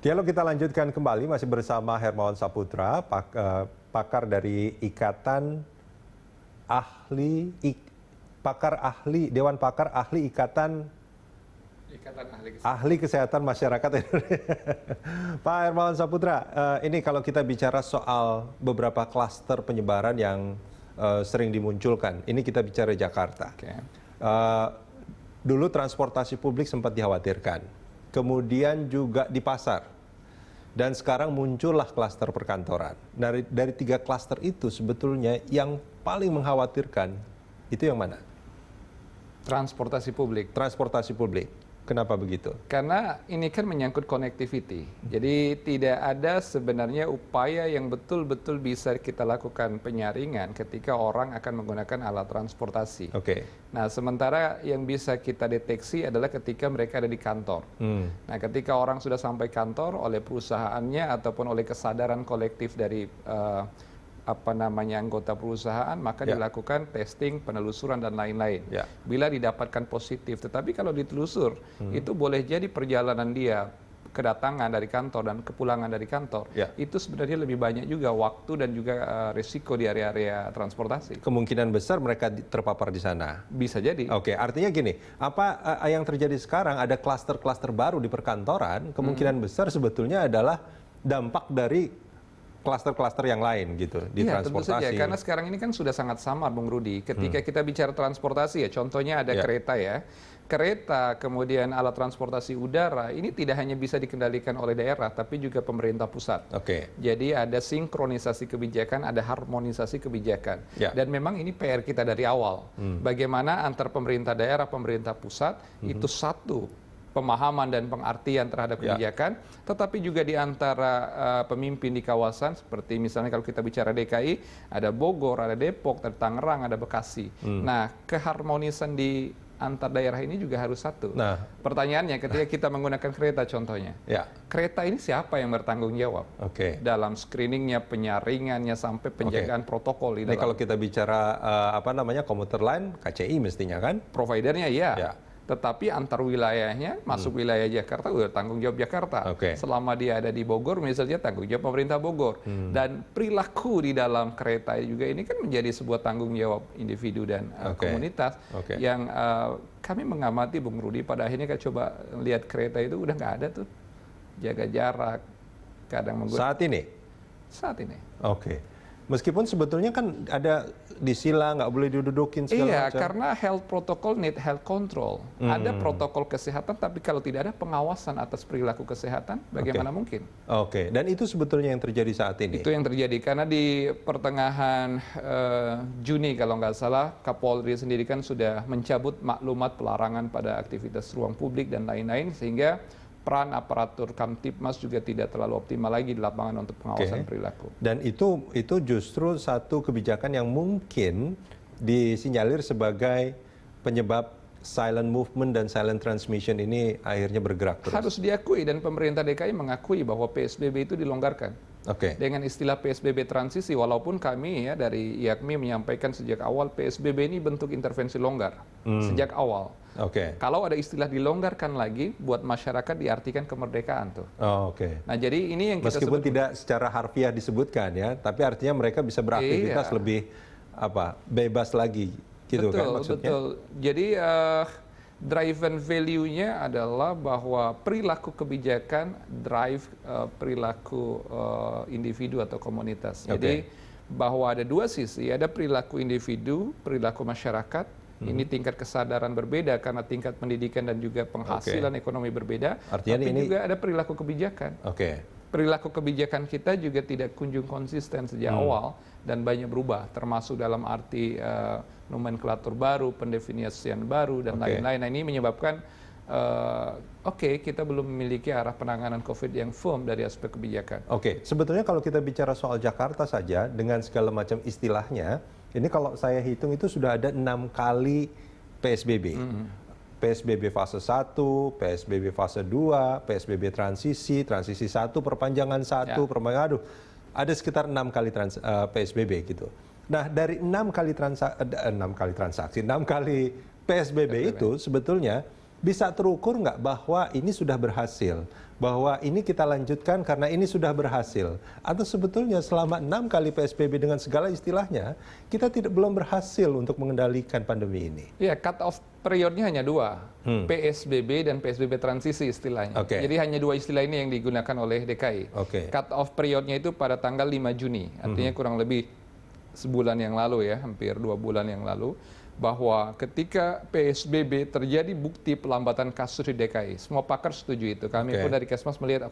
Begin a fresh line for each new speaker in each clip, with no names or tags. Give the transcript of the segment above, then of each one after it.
Dialog kita lanjutkan kembali masih bersama Hermawan Saputra, pakar dari Dewan Pakar Ahli Ikatan Ahli Kesehatan Masyarakat Indonesia. Pak Hermawan Saputra, ini kalau kita bicara soal beberapa klaster penyebaran yang sering dimunculkan, ini kita bicara Jakarta. Dulu transportasi publik sempat dikhawatirkan, kemudian juga di pasar. Dan sekarang muncullah klaster perkantoran. Dari 3 klaster itu sebetulnya yang paling mengkhawatirkan itu yang mana?
Transportasi publik.
Transportasi publik. Kenapa begitu?
Karena ini kan menyangkut connectivity. Jadi tidak ada sebenarnya upaya yang betul-betul bisa kita lakukan penyaringan ketika orang akan menggunakan alat transportasi. Nah, sementara yang bisa kita deteksi adalah ketika mereka ada di kantor. Nah, ketika orang sudah sampai kantor oleh perusahaannya ataupun oleh kesadaran kolektif dari anggota perusahaan, maka dilakukan testing, penelusuran dan lain-lain. Bila didapatkan positif, tetapi kalau ditelusur itu boleh jadi perjalanan dia kedatangan dari kantor dan kepulangan dari kantor itu sebenarnya lebih banyak juga waktu dan juga risiko di area-area transportasi.
Kemungkinan besar mereka terpapar di sana.
Bisa jadi.
Artinya gini, apa yang terjadi sekarang ada klaster-klaster baru di perkantoran, kemungkinan besar sebetulnya adalah dampak dari klaster-klaster yang lain gitu di transportasi.
Tentu saja, karena sekarang ini kan sudah sangat samar, Bung Rudi. Ketika kita bicara transportasi ya, contohnya ada kereta ya. Kereta, kemudian alat transportasi udara, ini tidak hanya bisa dikendalikan oleh daerah, tapi juga pemerintah pusat. Jadi ada sinkronisasi kebijakan, ada harmonisasi kebijakan. Dan memang ini PR kita dari awal. Bagaimana antar pemerintah daerah, pemerintah pusat, itu satu pemahaman dan pengertian terhadap kebijakan, tetapi juga di antara pemimpin di kawasan, seperti misalnya kalau kita bicara DKI, ada Bogor, ada Depok, ada Tangerang, ada Bekasi. Nah, keharmonisan di antar daerah ini juga harus satu. Nah, pertanyaannya ketika kita menggunakan kereta contohnya, kereta ini siapa yang bertanggung jawab? Dalam screeningnya, penyaringannya, sampai penjagaan protokol.
Ini kalau kita bicara komuter lain, KCI mestinya kan?
Providernya tetapi antar wilayahnya, masuk wilayah Jakarta, udah tanggung jawab Jakarta. Selama dia ada di Bogor, misalnya tanggung jawab pemerintah Bogor. Dan perilaku di dalam kereta juga ini kan menjadi sebuah tanggung jawab individu dan komunitas yang kami mengamati, Bung Rudi, pada akhirnya kan coba lihat kereta itu udah nggak ada tuh. Jaga jarak, kadang menggunakan.
Saat ini?
Saat ini.
Meskipun sebetulnya kan ada disila, nggak boleh didudukin segala macam.
Karena health protocol need health control. Ada protokol kesehatan, tapi kalau tidak ada pengawasan atas perilaku kesehatan, bagaimana mungkin?
Dan itu sebetulnya yang terjadi saat ini?
Itu yang terjadi, karena di pertengahan Juni kalau nggak salah, Kapolri sendiri kan sudah mencabut maklumat pelarangan pada aktivitas ruang publik dan lain-lain, sehingga peran aparatur Kamtibmas juga tidak terlalu optimal lagi di lapangan untuk pengawasan perilaku.
Dan itu justru satu kebijakan yang mungkin disinyalir sebagai penyebab silent movement dan silent transmission ini akhirnya bergerak terus.
Harus diakui, dan pemerintah DKI mengakui bahwa PSBB itu dilonggarkan. Dengan istilah PSBB transisi, walaupun kami dari IAKMI menyampaikan sejak awal PSBB ini bentuk intervensi longgar sejak awal. Kalau ada istilah dilonggarkan lagi, buat masyarakat diartikan kemerdekaan tuh. Nah, jadi ini yang kita
meskipun tidak secara harfiah disebutkan ya, tapi artinya mereka bisa beraktivitas lebih bebas lagi, gitu kan maksudnya?
Betul. Jadi driven value-nya adalah bahwa perilaku kebijakan drive perilaku individu atau komunitas. Jadi bahwa ada dua sisi, ada perilaku individu, perilaku masyarakat. Ini tingkat kesadaran berbeda karena tingkat pendidikan dan juga penghasilan ekonomi berbeda.
Artinya
tapi
ini
juga ada perilaku kebijakan. Perilaku kebijakan kita juga tidak kunjung konsisten sejak awal dan banyak berubah, termasuk dalam arti nomenklatur baru, pendefinisian baru dan lain-lain. Nah, ini menyebabkan kita belum memiliki arah penanganan COVID yang firm dari aspek kebijakan.
Sebetulnya kalau kita bicara soal Jakarta saja dengan segala macam istilahnya, ini kalau saya hitung itu sudah ada 6 kali PSBB. PSBB fase 1, PSBB fase 2, PSBB transisi 1, perpanjangan 1, perpanjangan, ada sekitar 6 kali PSBB gitu. Nah, dari 6 kali PSBB itu sebetulnya bisa terukur nggak bahwa ini sudah berhasil, bahwa ini kita lanjutkan karena ini sudah berhasil, atau sebetulnya selama 6 kali PSBB dengan segala istilahnya kita belum berhasil untuk mengendalikan pandemi ini?
Ya, cut off periodnya hanya 2, PSBB dan PSBB transisi istilahnya.
Oke.
Jadi hanya 2 istilah ini yang digunakan oleh DKI.
Oke.
Cut off periodnya itu pada tanggal 5 Juni, artinya kurang lebih sebulan yang lalu ya, hampir 2 bulan yang lalu, bahwa ketika PSBB terjadi bukti pelambatan kasus di DKI. Semua pakar setuju itu. Kami pun dari Kesmas melihat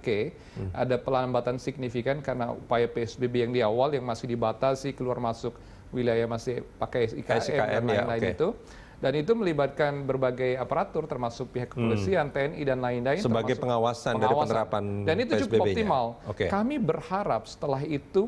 ada pelambatan signifikan karena upaya PSBB yang di awal yang masih dibatasi keluar masuk wilayah masih pakai IKM dan lain-lain itu. Dan itu melibatkan berbagai aparatur termasuk pihak kepolisian, TNI dan lain-lain.
Sebagai pengawasan dari penerapan
dan itu cukup
PSBB-nya.
optimal.
Oke.
Kami berharap setelah itu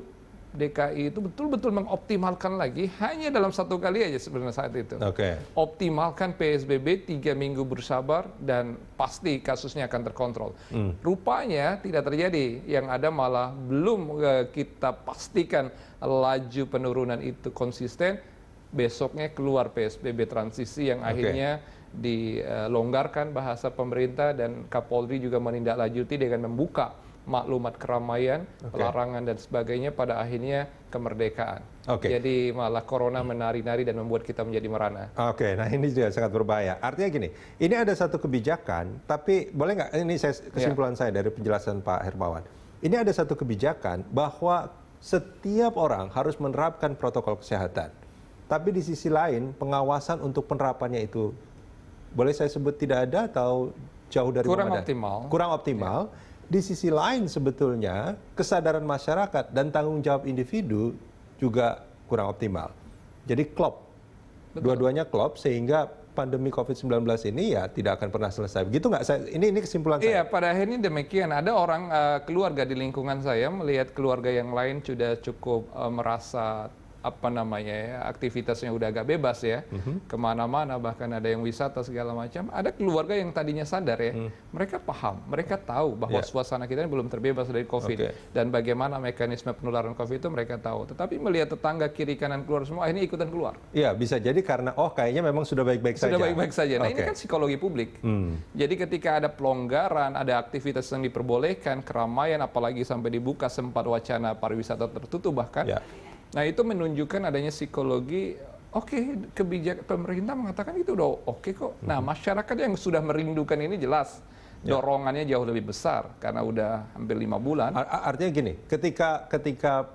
DKI itu betul-betul mengoptimalkan lagi hanya dalam 1 kali aja sebenarnya saat itu.
Oke.
Optimalkan PSBB 3 minggu bersabar dan pasti kasusnya akan terkontrol. Rupanya tidak terjadi. Yang ada malah belum kita pastikan laju penurunan itu konsisten. Besoknya keluar PSBB transisi yang akhirnya dilonggarkan bahasa pemerintah dan Kapolri juga menindaklanjuti dengan membuka maklumat keramaian, pelarangan dan sebagainya, pada akhirnya kemerdekaan. Jadi malah corona menari-nari dan membuat kita menjadi merana.
Oke, nah ini juga sangat berbahaya. Artinya gini, ini ada satu kebijakan, tapi boleh nggak, ini kesimpulan saya dari penjelasan Pak Hermawan. Ini ada satu kebijakan bahwa setiap orang harus menerapkan protokol kesehatan. Tapi di sisi lain, pengawasan untuk penerapannya itu, boleh saya sebut tidak ada atau jauh dari
optimal.
Kurang optimal. Di sisi lain sebetulnya kesadaran masyarakat dan tanggung jawab individu juga kurang optimal. Jadi klop, dua-duanya klop sehingga pandemi COVID-19 ini ya tidak akan pernah selesai. Begitu nggak? Ini kesimpulan saya.
Iya, pada akhirnya demikian. Ada orang keluarga di lingkungan saya melihat keluarga yang lain sudah cukup merasa aktivitasnya udah agak bebas ya, kemana-mana, bahkan ada yang wisata segala macam. Ada keluarga yang tadinya sadar ya, mereka paham, mereka tahu bahwa suasana kita ini belum terbebas dari COVID dan bagaimana mekanisme penularan COVID itu mereka tahu. Tetapi melihat tetangga kiri kanan keluar semua, akhirnya ikutan keluar.
Iya, bisa jadi karena kayaknya memang sudah baik-baik saja.
Sudah baik-baik saja. Nah ini kan psikologi publik. Jadi ketika ada pelonggaran, ada aktivitas yang diperbolehkan, keramaian, apalagi sampai dibuka sempat wacana pariwisata tertutup bahkan. Nah itu menunjukkan adanya psikologi, kebijakan pemerintah mengatakan itu udah kok. Nah masyarakat yang sudah merindukan ini jelas dorongannya jauh lebih besar karena udah hampir 5 bulan.
Artinya gini, ketika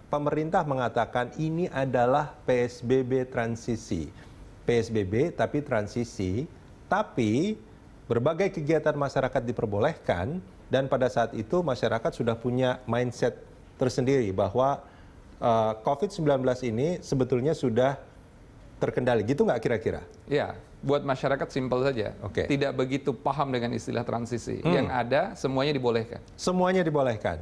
pemerintah mengatakan ini adalah PSBB transisi, PSBB tapi transisi, tapi berbagai kegiatan masyarakat diperbolehkan dan pada saat itu masyarakat sudah punya mindset tersendiri bahwa COVID-19 ini sebetulnya sudah terkendali, gitu nggak kira-kira?
Ya, buat masyarakat simpel saja. Tidak begitu paham dengan istilah transisi. Yang ada semuanya dibolehkan. Semuanya
dibolehkan.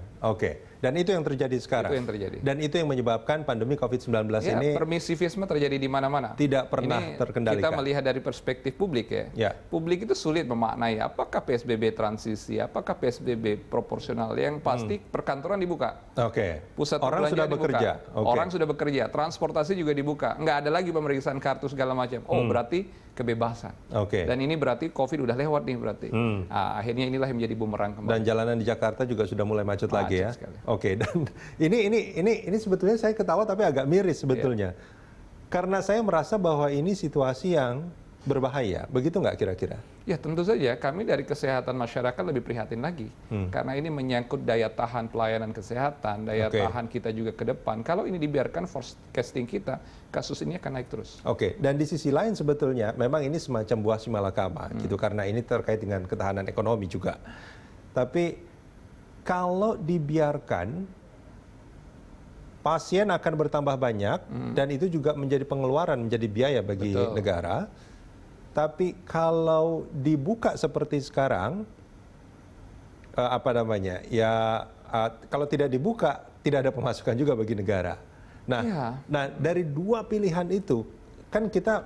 Dan itu yang terjadi sekarang.
Itu yang terjadi.
Dan itu yang menyebabkan pandemi COVID-19 ini.
Permisivisme terjadi di mana-mana.
Tidak pernah terkendalikan.
Kita melihat dari perspektif publik ya. Publik itu sulit memaknai apakah PSBB transisi, apakah PSBB proporsional. Yang pasti perkantoran dibuka. Pusat
orang sudah bekerja.
Orang sudah bekerja. Transportasi juga dibuka. Nggak ada lagi pemeriksaan kartu segala macam. Berarti kebebasan. Dan ini berarti COVID udah lewat nih berarti. Nah, akhirnya inilah yang menjadi bumerang kembali.
Dan jalanan di Jakarta juga sudah mulai macet lagi ya.
Sekali.
Dan ini sebetulnya saya ketawa tapi agak miris sebetulnya. Karena saya merasa bahwa ini situasi yang berbahaya. Begitu nggak kira-kira?
Ya tentu saja kami dari kesehatan masyarakat lebih prihatin lagi. Karena ini menyangkut daya tahan pelayanan kesehatan, daya tahan kita juga ke depan. Kalau ini dibiarkan forecasting kita, kasus ini akan naik terus.
Dan di sisi lain sebetulnya memang ini semacam buah si malakama gitu, karena ini terkait dengan ketahanan ekonomi juga. Tapi kalau dibiarkan, pasien akan bertambah banyak dan itu juga menjadi pengeluaran, menjadi biaya bagi negara. Tapi kalau dibuka seperti sekarang, kalau tidak dibuka, tidak ada pemasukan juga bagi negara. Nah, dari 2 pilihan itu, kan kita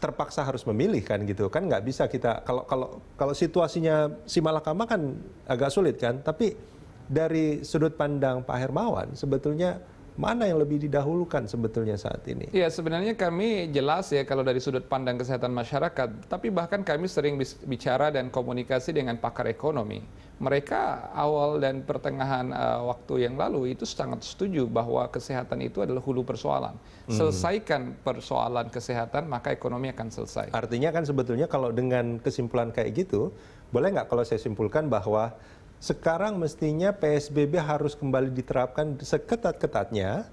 terpaksa harus memilih kan gitu, kan nggak bisa kita kalau situasinya si malakama kan agak sulit kan, tapi dari sudut pandang Pak Hermawan sebetulnya Mana yang lebih didahulukan sebetulnya saat ini?
Ya, sebenarnya kami jelas ya kalau dari sudut pandang kesehatan masyarakat, tapi bahkan kami sering bicara dan komunikasi dengan pakar ekonomi. Mereka awal dan pertengahan waktu yang lalu itu sangat setuju bahwa kesehatan itu adalah hulu persoalan. Selesaikan persoalan kesehatan, maka ekonomi akan selesai.
Artinya kan sebetulnya kalau dengan kesimpulan kayak gitu, boleh nggak kalau saya simpulkan bahwa sekarang mestinya PSBB harus kembali diterapkan seketat-ketatnya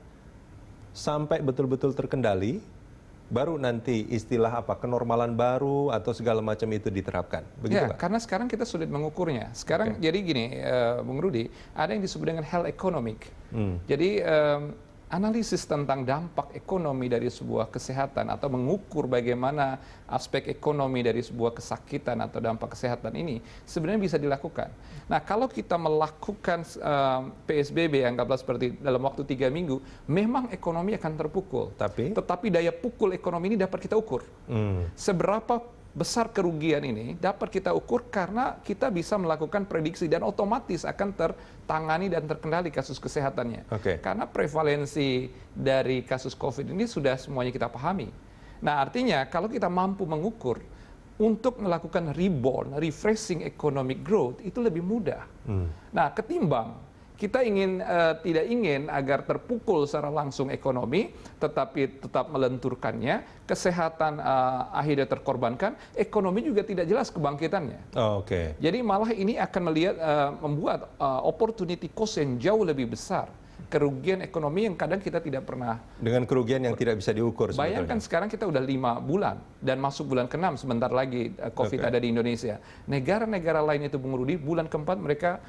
sampai betul-betul terkendali, baru nanti istilah apa kenormalan baru atau segala macam itu diterapkan. Begitu,
Ya,
Pak?
karena sekarang kita sulit mengukurnya. Sekarang jadi gini, Bung Rudi, ada yang disebut dengan health economic. Jadi analisis tentang dampak ekonomi dari sebuah kesehatan atau mengukur bagaimana aspek ekonomi dari sebuah kesakitan atau dampak kesehatan ini sebenarnya bisa dilakukan. Nah, kalau kita melakukan PSBB anggaplah seperti dalam waktu 3 minggu, memang ekonomi akan terpukul. Tetapi daya pukul ekonomi ini dapat kita ukur. Seberapa besar kerugian ini dapat kita ukur karena kita bisa melakukan prediksi dan otomatis akan tertangani dan terkendali kasus kesehatannya. Karena prevalensi dari kasus COVID ini sudah semuanya kita pahami. Nah, artinya kalau kita mampu mengukur untuk melakukan reborn, refreshing economic growth itu lebih mudah. Nah, ketimbang kita tidak ingin agar terpukul secara langsung ekonomi, tetapi tetap melenturkannya, kesehatan akhirnya terkorbankan, ekonomi juga tidak jelas kebangkitannya. Jadi malah ini akan membuat opportunity cost yang jauh lebih besar. Kerugian ekonomi yang kadang kita tidak pernah.
Dengan kerugian yang tidak bisa diukur sebetulnya.
Bayangkan sekarang kita udah 5 bulan dan masuk bulan ke-6 sebentar lagi COVID ada di Indonesia. Negara-negara lain itu Bung Rudi, bulan ke-4 mereka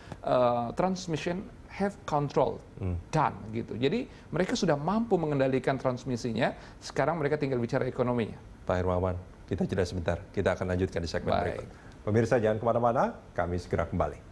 transmission have control done gitu. Jadi mereka sudah mampu mengendalikan transmisinya. Sekarang mereka tinggal bicara ekonominya.
Pak Hermawan, kita jeda sebentar. Kita akan lanjutkan di segmen berikut. Pemirsa jangan kemana-mana, kami segera kembali.